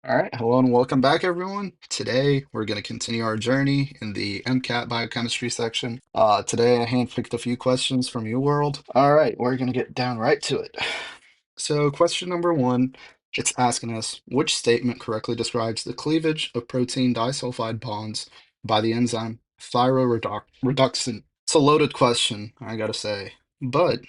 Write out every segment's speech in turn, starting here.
All right, hello and welcome back, everyone. Today, we're going to continue our journey in the MCAT biochemistry section. Today, I handpicked a few questions from your world. All right, we're going to get down right to it. So, question number one, it's asking us which statement correctly describes the cleavage of protein disulfide bonds by the enzyme Thioredoxin. It's a loaded question, I gotta say, but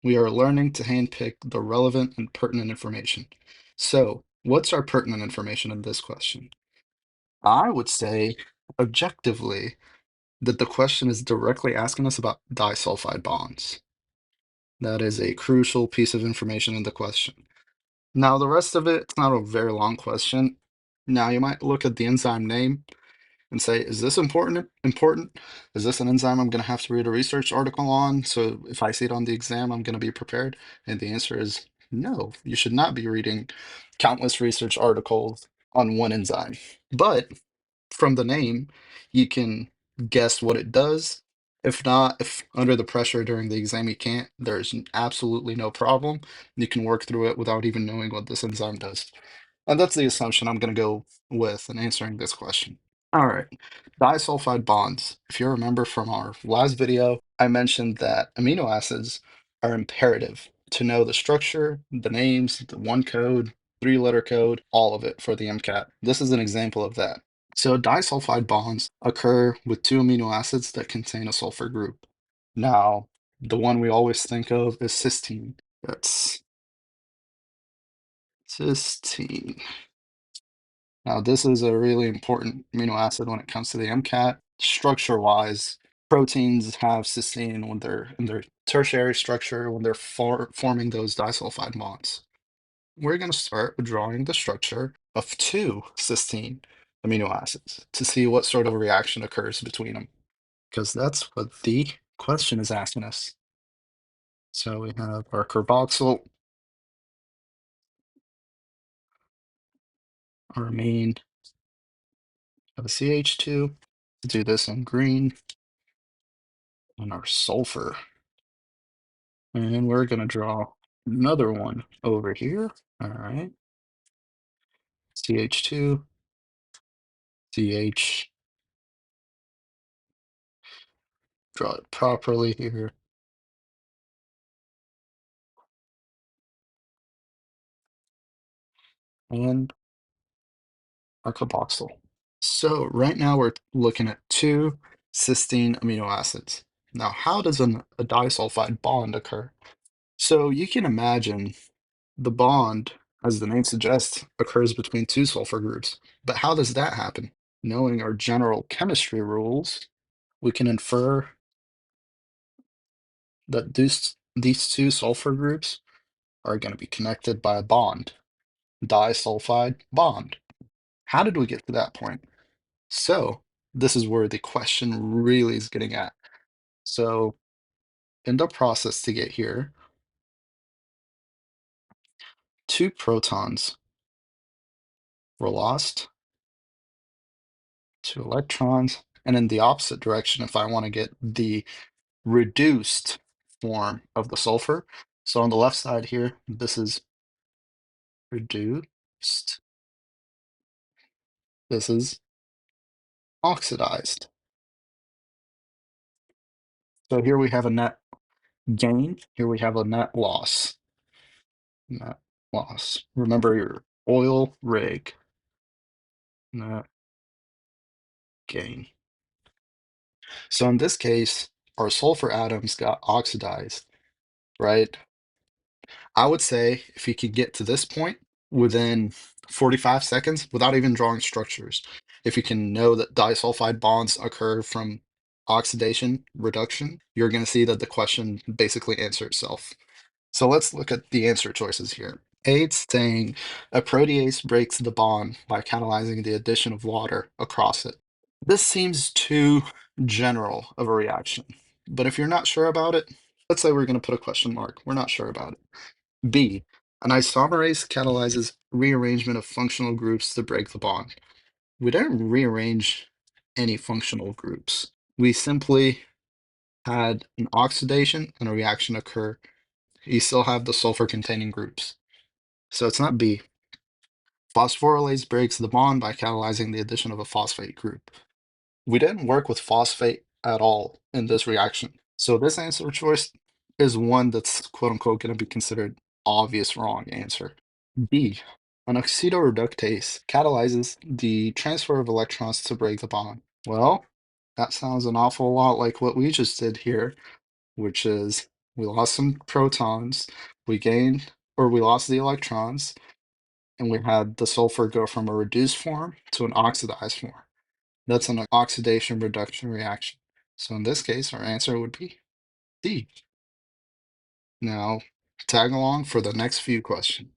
we are learning to handpick the relevant and pertinent information. So, what's our pertinent information in this question? I would say, objectively, that the question is directly asking us about disulfide bonds. That is a crucial piece of information in the question. Now, the rest of it, it's not a very long question. Now, you might look at the enzyme name and say, is this important? Important? Is this an enzyme I'm going to have to read a research article on? So if I see it on the exam, I'm going to be prepared. And the answer is no, you should not be reading countless research articles on one enzyme. But from the name, you can guess what it does. If not, if under the pressure during the exam you can't, there's absolutely no problem. You can work through it without even knowing what this enzyme does. And that's the assumption I'm going to go with in answering this question. All right, disulfide bonds. If you remember from our last video, I mentioned that amino acids are imperative to know the structure, the names, the one code, three-letter code, all of it for the MCAT. This is an example of that. So disulfide bonds occur with two amino acids that contain a sulfur group. Now, the one we always think of is cysteine. That's cysteine. Now, this is a really important amino acid when it comes to the MCAT. Structure-wise, proteins have cysteine when they're in their tertiary structure, when they're forming those disulfide bonds. We're going to start with drawing the structure of two cysteine amino acids to see what sort of reaction occurs between them, because that's what the question is asking us. So we have our carboxyl, our amine of a CH2. Do this in green, and our sulfur. And we're going to draw another one over here. All right. CH2, CH, draw it properly here. And our carboxyl. So right now we're looking at two cysteine amino acids. Now, how does a disulfide bond occur? So you can imagine the bond, as the name suggests, occurs between two sulfur groups. But how does that happen? Knowing our general chemistry rules, we can infer that these two sulfur groups are going to be connected by a bond, disulfide bond. How did we get to that point? So this is where the question really is getting at. So in the process to get here, two protons were lost, two electrons, and in the opposite direction, if I want to get the reduced form of the sulfur. So on the left side here, this is reduced, this is oxidized. So here we have a net gain, here we have a net loss. Net loss. Remember your oil rig, net gain. So in this case, our sulfur atoms got oxidized, right? I would say if you could get to this point within 45 seconds without even drawing structures, if you can know that disulfide bonds occur from oxidation reduction, you're going to see that the question basically answers itself. So let's look at the answer choices here. A, it's saying a protease breaks the bond by catalyzing the addition of water across it. This seems too general of a reaction, but if you're not sure about it, let's say we're going to put a question mark. We're not sure about it. B, an isomerase catalyzes rearrangement of functional groups to break the bond. We didn't rearrange any functional groups. We simply had an oxidation and a reaction occur. You still have the sulfur containing groups. So it's not B. Phosphorylase breaks the bond by catalyzing the addition of a phosphate group. We didn't work with phosphate at all in this reaction. So this answer choice is one that's quote unquote going to be considered obvious wrong answer. B. An oxidoreductase catalyzes the transfer of electrons to break the bond. Well, that sounds an awful lot like what we just did here, which is we lost some protons, we gained, or we lost the electrons, and we had the sulfur go from a reduced form to an oxidized form. That's an oxidation reduction reaction. So in this case, our answer would be D. Now, tag along for the next few questions.